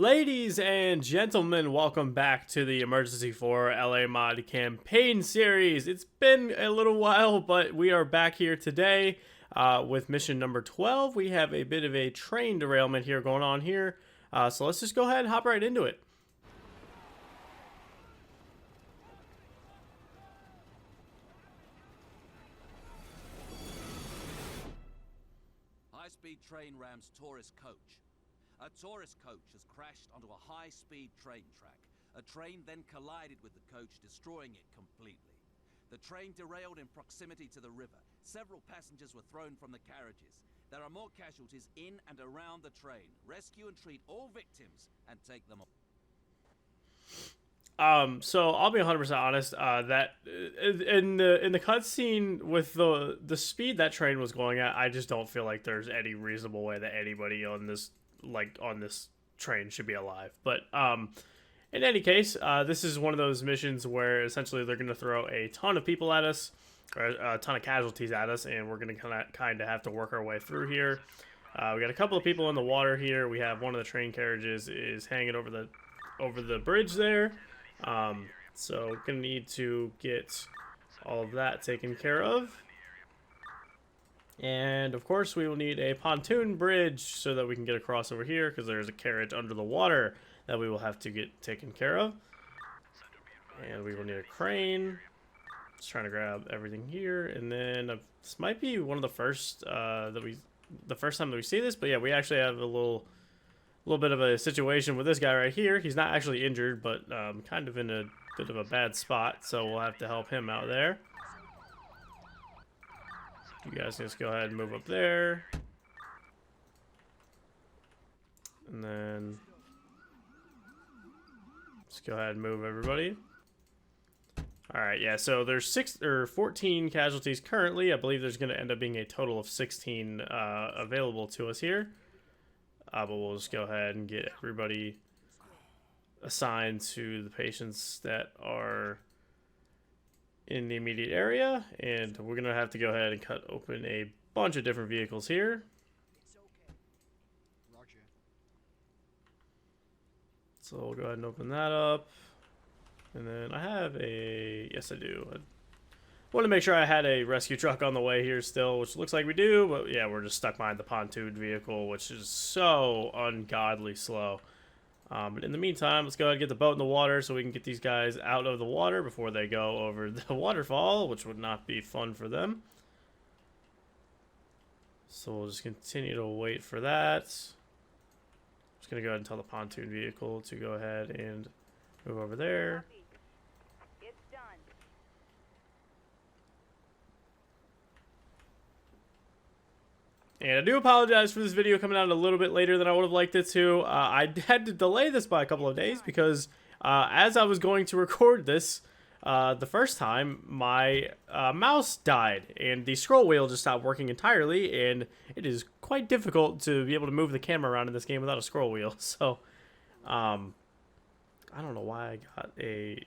Ladies and gentlemen, welcome back to the Emergency 4 LA Mod campaign series. It's been a little while, but we are back here today with mission number 12. We have a bit of a train derailment here going on here, so let's just go ahead and hop right into it. High-speed train rams tourist coach. A tourist coach has crashed onto a high-speed train track. A train then collided with the coach, destroying it completely. The train derailed in proximity to the river. Several passengers were thrown from the carriages. There are more casualties in and around the train. Rescue and treat all victims and take them off. So I'll be 100% honest. That in the cutscene with the speed that train was going at, I just don't feel like there's any reasonable way that anybody on this train should be alive. But in any case, this is one of those missions where essentially they're going to throw a ton of people at us, or a ton of casualties at us, and we're going to kind of have to work our way through here. We got a couple of people in the water here. We have one of the train carriages is hanging over the bridge there. So we're gonna need to get all of that taken care of. And of course we will need a pontoon bridge so that we can get across over here, because there's a carriage under the water that we will have to get taken care of. And we will need a crane. Just trying to grab everything here. And then this might be one of the first the first time that we see this, but yeah, we actually have a little bit of a situation with this guy right here. He's not actually injured, but kind of in a bit of a bad spot, so we'll have to help him out there. You guys just go ahead and move up there. And then just go ahead and move everybody. Alright, yeah, so there's 14 casualties currently. I believe there's going to end up being a total of 16 available to us here. But we'll just go ahead and get everybody assigned to the patients that are in the immediate area. And we're going to have to go ahead and cut open a bunch of different vehicles here. So we'll go ahead and open that up. And then I have a... Yes, I do. I want to make sure I had a rescue truck on the way here still, which looks like we do. But yeah, we're just stuck behind the pontoon vehicle, which is so ungodly slow. But in the meantime, let's go ahead and get the boat in the water so we can get these guys out of the water before they go over the waterfall, which would not be fun for them. So we'll just continue to wait for that. Just going to go ahead and tell the pontoon vehicle to go ahead and move over there. And I do apologize for this video coming out a little bit later than I would have liked it to. I had to delay this by a couple of days because as I was going to record this the first time, my mouse died and the scroll wheel just stopped working entirely, and it is quite difficult to be able to move the camera around in this game without a scroll wheel. So, I don't know why I got a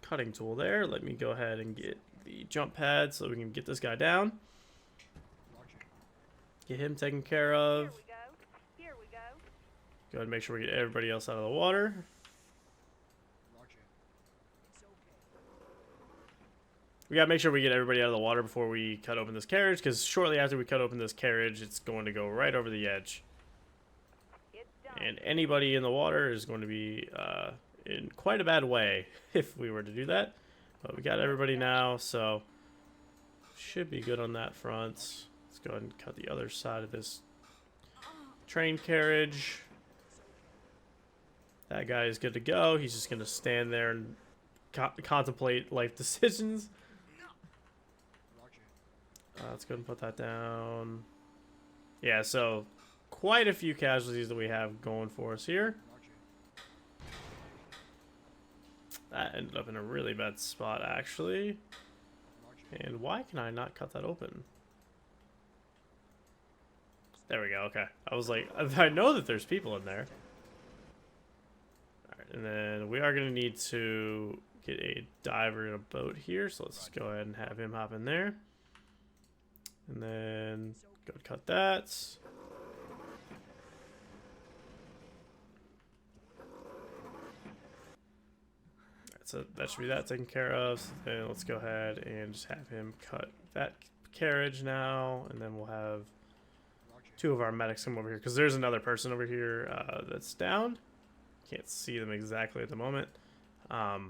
cutting tool there. Let me go ahead and get the jump pad so we can get this guy down. Get him taken care of. Here we go. Go ahead and make sure we get everybody else out of the water. We gotta make sure we get everybody out of the water before we cut open this carriage, because shortly after we cut open this carriage, it's going to go right over the edge. And anybody in the water is going to be in quite a bad way if we were to do that. But we got everybody now, so should be good on that front. Let's go ahead and cut the other side of this train carriage. That guy is good to go. He's just going to stand there and contemplate life decisions. Let's go ahead and put that down. Yeah, so quite a few casualties that we have going for us here. That ended up in a really bad spot, actually. And why can I not cut that open? There we go, okay. I was like, I know that there's people in there. Alright, and then we are going to need to get a diver in a boat here. So let's go ahead and have him hop in there. And then go cut that. so that should be that taken care of. So then let's go ahead and just have him cut that carriage now, and then we'll have 2 of our medics come over here because there's another person over here that's down. Can't see them exactly at the moment, but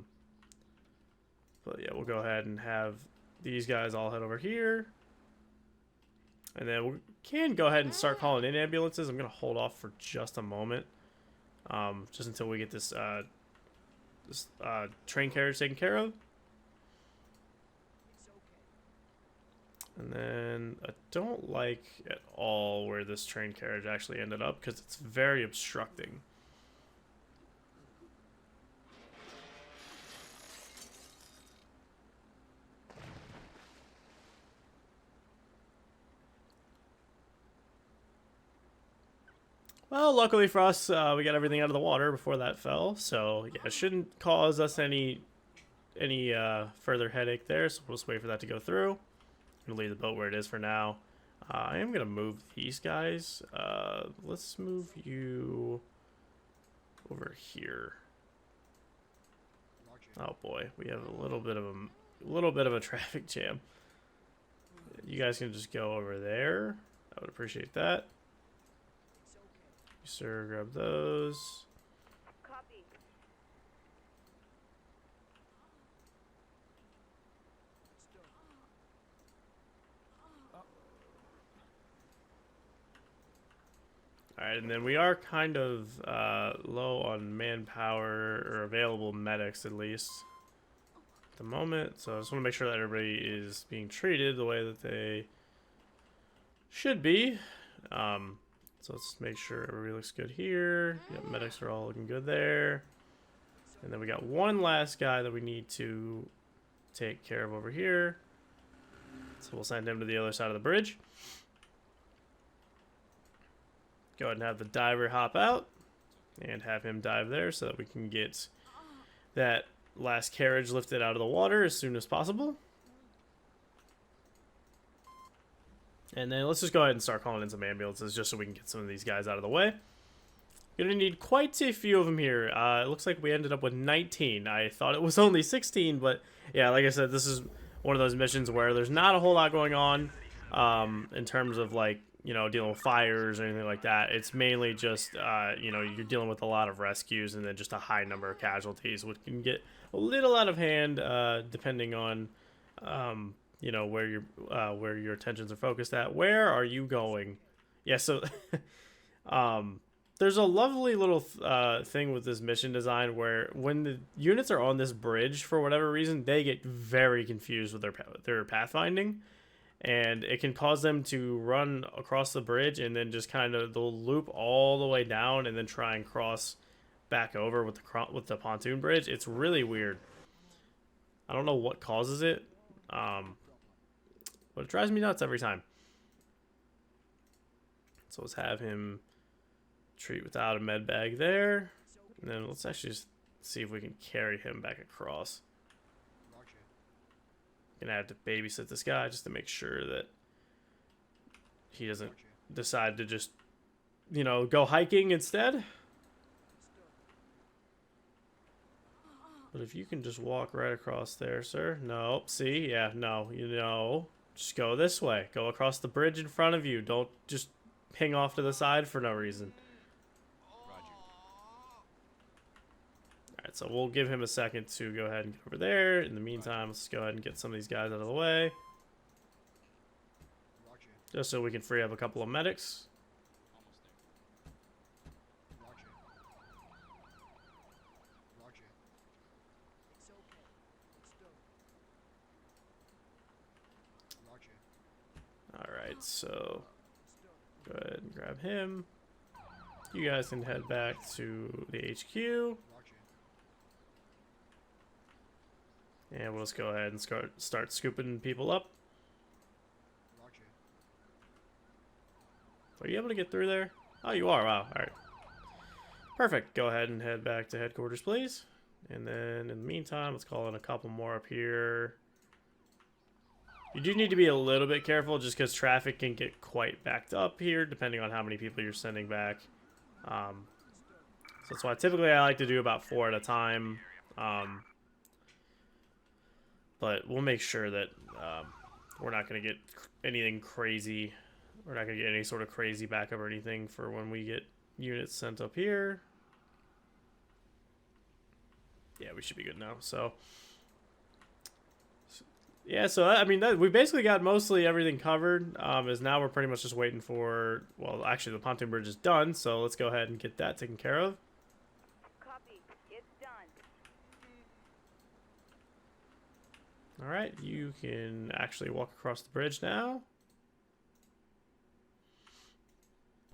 yeah, we'll go ahead and have these guys all head over here, and then we can go ahead and start calling in ambulances. I'm gonna hold off for just a moment, just until we get this train carriage taken care of. And then I don't like at all where this train carriage actually ended up because it's very obstructing. Well, luckily for us, we got everything out of the water before that fell, so yeah, it shouldn't cause us any further headache there. So we'll just wait for that to go through. I'm gonna leave the boat where it is for now. I am gonna move these guys. Let's move you over here. Oh boy, we have a little bit of a traffic jam. You guys can just go over there. I would appreciate that. You, sir, grab those. Copy. Alright, and then we are kind of low on manpower, or available medics at least, at the moment. So I just want to make sure that everybody is being treated the way that they should be. So let's make sure everybody looks good here. Yep, medics are all looking good there. And then we got one last guy that we need to take care of over here. So we'll send him to the other side of the bridge. Go ahead and have the diver hop out and have him dive there so that we can get that last carriage lifted out of the water as soon as possible. And then let's just go ahead and start calling in some ambulances just so we can get some of these guys out of the way. Gonna need quite a few of them here. It looks like we ended up with 19. I thought it was only 16, but yeah, like I said, this is one of those missions where there's not a whole lot going on in terms of, like, you know, dealing with fires or anything like that. It's mainly just, you know, you're dealing with a lot of rescues and then just a high number of casualties, which can get a little out of hand depending on, you know, where your attentions are focused at. Where are you going? Yeah, so there's a lovely little thing with this mission design where when the units are on this bridge, for whatever reason, they get very confused with their pathfinding. And it can cause them to run across the bridge and then just kind of they'll loop all the way down and then try and cross back over with the pontoon bridge. It's really weird. I don't know what causes it, but it drives me nuts every time. So let's have him treat without a med bag there, and then let's actually just see if we can carry him back across. Gonna have to babysit this guy just to make sure that he doesn't decide to just, you know, go hiking instead. But if you can just walk right across there, sir. No, see, yeah, no, you know, just go this way. Go across the bridge in front of you. Don't just ping off to the side for no reason. Alright, so we'll give him a second to go ahead and get over there. In the meantime, let's go ahead and get some of these guys out of the way. Just so we can free up a couple of medics. Alright, so go ahead and grab him. You guys can head back to the HQ. And we'll just go ahead and start scooping people up. Are you able to get through there? Oh, you are. Wow. Alright. Perfect. Go ahead and head back to headquarters, please. And then in the meantime, let's call in a couple more up here. You do need to be a little bit careful just because traffic can get quite backed up here depending on how many people you're sending back. So that's why typically I like to do about 4 at a time. but we'll make sure that we're not going to get anything crazy. We're not going to get any sort of crazy backup or anything for when we get units sent up here. Yeah, we should be good now. So, yeah, so I mean, we basically got mostly everything covered. Is now we're pretty much just waiting for, well, actually the pontoon bridge is done, so let's go ahead and get that taken care of. Copy. It's done. All right, you can actually walk across the bridge now.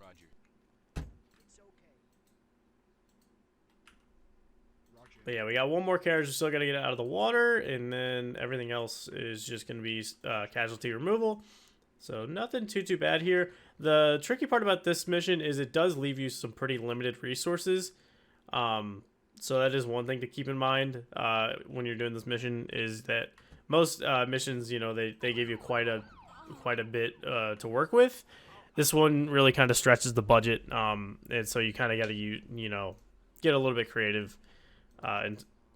Roger. It's okay. Roger. But yeah, we got one more carriage. We're still got to get it out of the water, and then everything else is just going to be casualty removal. So nothing too bad here. The tricky part about this mission is it does leave you some pretty limited resources. So that is one thing to keep in mind when you're doing this mission, is that most missions, you know, they give you quite a bit to work with. This one really kind of stretches the budget, and so you kind of got to you know, get a little bit creative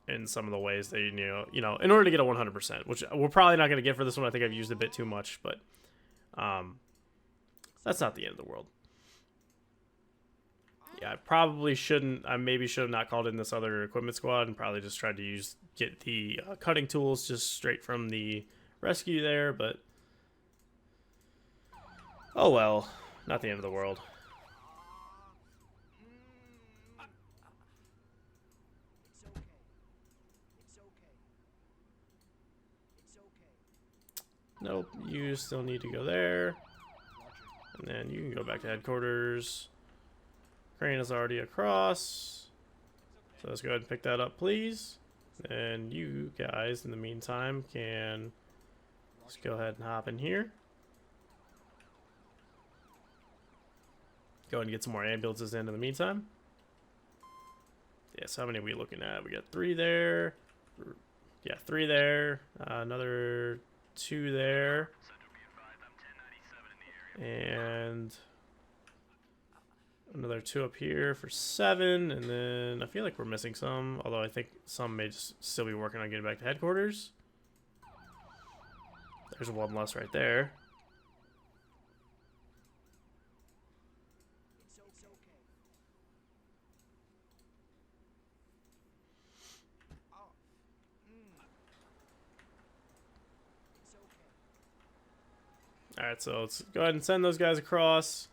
in some of the ways that you know in order to get a 100%, which we're probably not going to get for this one. I think I've used a bit too much, but that's not the end of the world. Yeah, I probably shouldn't. I maybe should have not called in this other equipment squad and probably just tried to get the cutting tools just straight from the rescue there. But oh well, not the end of the world. It's okay. It's okay. It's okay. Nope, you still need to go there, and then you can go back to headquarters. Crane is already across, so let's go ahead and pick that up, please. And you guys, in the meantime, can just go ahead and hop in here. Go ahead and get some more ambulances in the meantime. Yeah, so how many are we looking at? We got 3 there. Yeah, 3 there. Another 2 there. And another 2 up here for 7, and then I feel like we're missing some, although I think some may just still be working on getting back to headquarters. There's 1 less right there. It's okay. Oh. It's okay. Alright, so let's go ahead and send those guys across.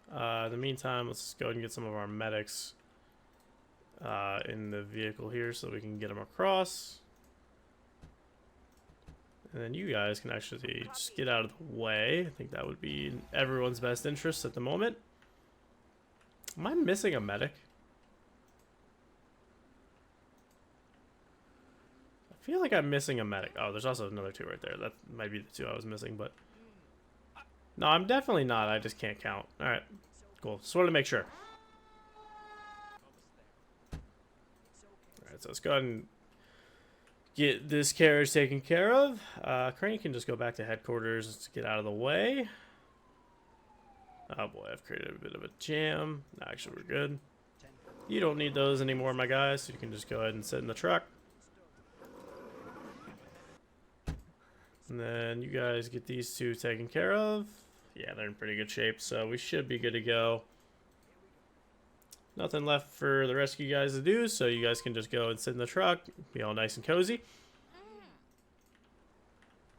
In the meantime, let's go ahead and get some of our medics in the vehicle here so we can get them across. And then you guys can actually just get out of the way. I think that would be in everyone's best interest at the moment. Am I missing a medic? I feel like I'm missing a medic. Oh, there's also another 2 right there. That might be the 2 I was missing, but no, I'm definitely not. I just can't count. All right, cool. Just wanted to make sure. All right, so let's go ahead and get this carriage taken care of. Crane can just go back to headquarters to get out of the way. Oh boy, I've created a bit of a jam. No, actually, we're good. You don't need those anymore, my guys, so you can just go ahead and sit in the truck. And then you guys get these 2 taken care of. Yeah, they're in pretty good shape, so we should be good to go. Nothing left for the rest of you guys to do, so you guys can just go and sit in the truck, be all nice and cozy.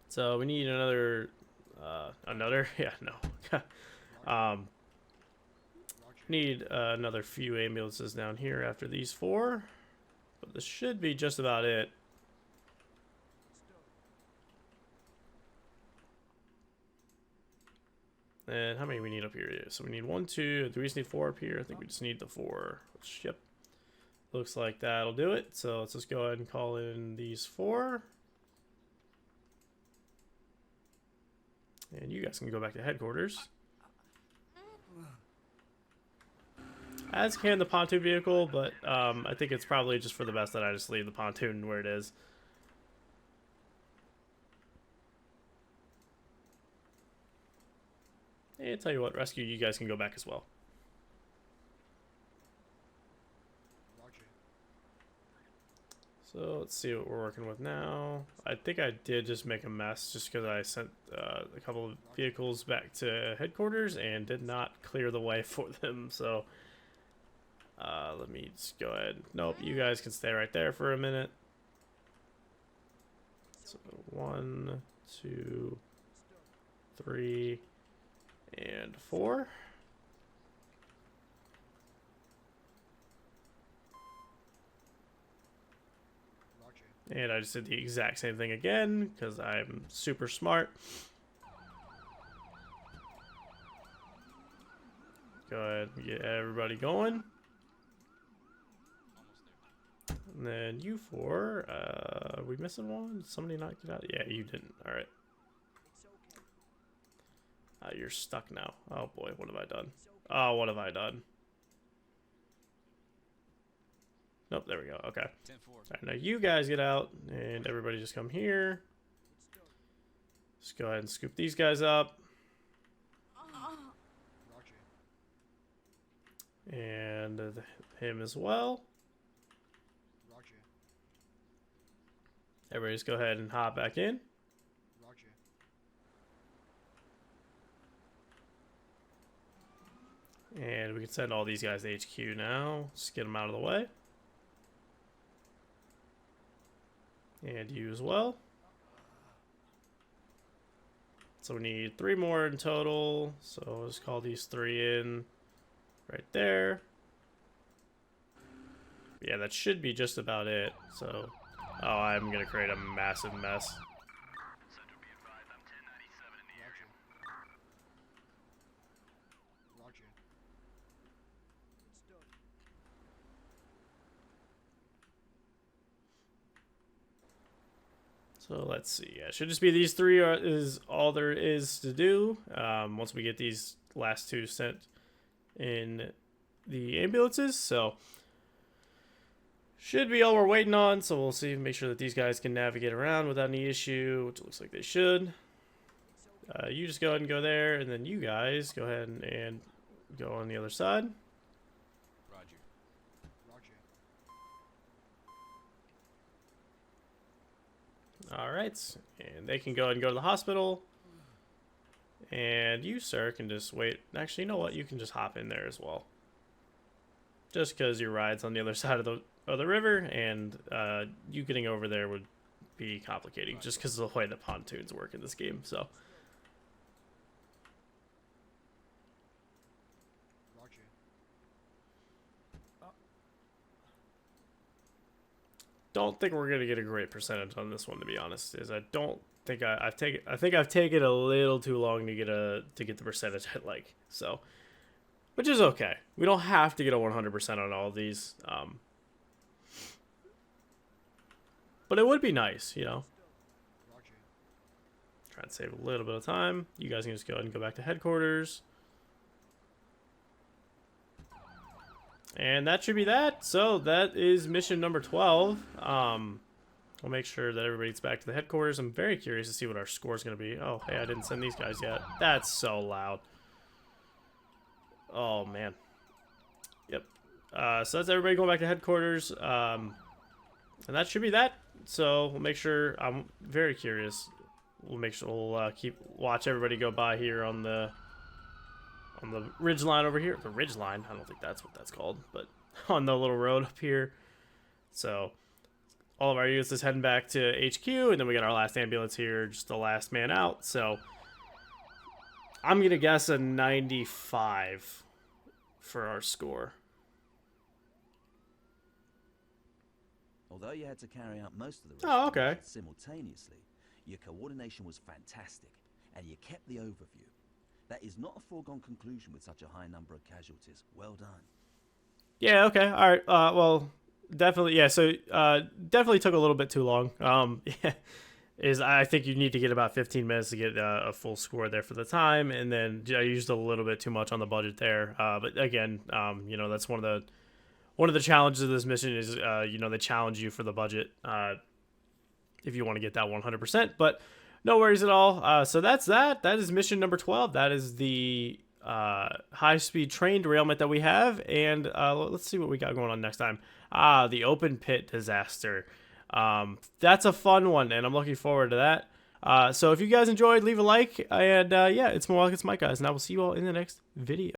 So we need another, yeah, no. Need another few ambulances down here after these 4, but this should be just about it. And how many we need up here? So we need 1, 2. Do we just need 4 up here? I think we just need the 4. Which, yep. Looks like that'll do it. So let's just go ahead and call in these 4. And you guys can go back to headquarters. As can the pontoon vehicle, but I think it's probably just for the best that I just leave the pontoon where it is. And tell you what, rescue, you guys can go back as well. So let's see what we're working with now. I think I did just make a mess just because I sent a couple of vehicles back to headquarters and did not clear the way for them. So let me just go ahead. Nope, you guys can stay right there for a minute. So 1, 2, 3, and 4. And I just did the exact same thing again because I'm super smart. Go ahead and get everybody going. And then you four, are we missing one? Did somebody not get out? Yeah, you didn't. All right. You're stuck now. Oh boy, what have I done? Oh, what have I done? Nope, there we go. Okay. All right, now you guys get out, and everybody just come here. Just go ahead and scoop these guys up. And him as well. Everybody just go ahead and hop back in. And we can send all these guys to HQ now. Just get them out of the way. And you as well. So we need 3 more in total. So let's call these 3 in right there. Yeah, that should be just about it. So, oh, I'm going to create a massive mess. So let's see. Yeah, it should just be these 3 is all there is to do. Once we get these last 2 sent in the ambulances, so should be all we're waiting on. So we'll see, make sure that these guys can navigate around without any issue, which looks like they should. You just go ahead and go there, and then you guys go ahead and go on the other side. All right, and they can go ahead and go to the hospital. And you, sir, can just wait. Actually, you know what? You can just hop in there as well. Just because your ride's on the other side of the river, and you getting over there would be complicating just because of the way the pontoons work in this game. So. Don't think we're gonna get a great percentage on this one, to be honest. Is I don't think I think I've taken a little too long to get the percentage I like. So, which is okay. We don't have to get a 100% on all of these. But it would be nice, you know. Try and save a little bit of time. You guys can just go ahead and go back to headquarters. And that should be that. So that is mission number 12. We'll make sure that everybody gets back to the headquarters. I'm very curious to see what our score is going to be. Oh, hey, I didn't send these guys yet. That's so loud. Oh, man. Yep. So that's everybody going back to headquarters. And that should be that. So we'll make sure. I'm very curious. We'll make sure we'll watch everybody go by here on the ridge line over here. The ridge line, I don't think that's what that's called, but on the little road up here. So all of our units is heading back to HQ, and then we got our last ambulance here, just the last man out. So I'm gonna guess a 95 for our score. Although you had to carry out most of the Oh, okay. rescue simultaneously, your coordination was fantastic, and you kept the overview. That is not a foregone conclusion with such a high number of casualties. Well done. Yeah, okay. All right. Well, definitely. Yeah, so definitely took a little bit too long. Yeah, I think you need to get about 15 minutes to get a full score there for the time, and then I used a little bit too much on the budget there. But again, you know, that's one of the challenges of this mission is you know, they challenge you for the budget if you want to get that 100%. But no worries at all. So that's that. That is mission number 12. That is the high-speed train derailment that we have. And let's see what we got going on next time. The open pit disaster. That's a fun one, and I'm looking forward to that. So if you guys enjoyed, leave a like, and yeah, it's more WildcatsMike, guys, and I will see you all in the next video.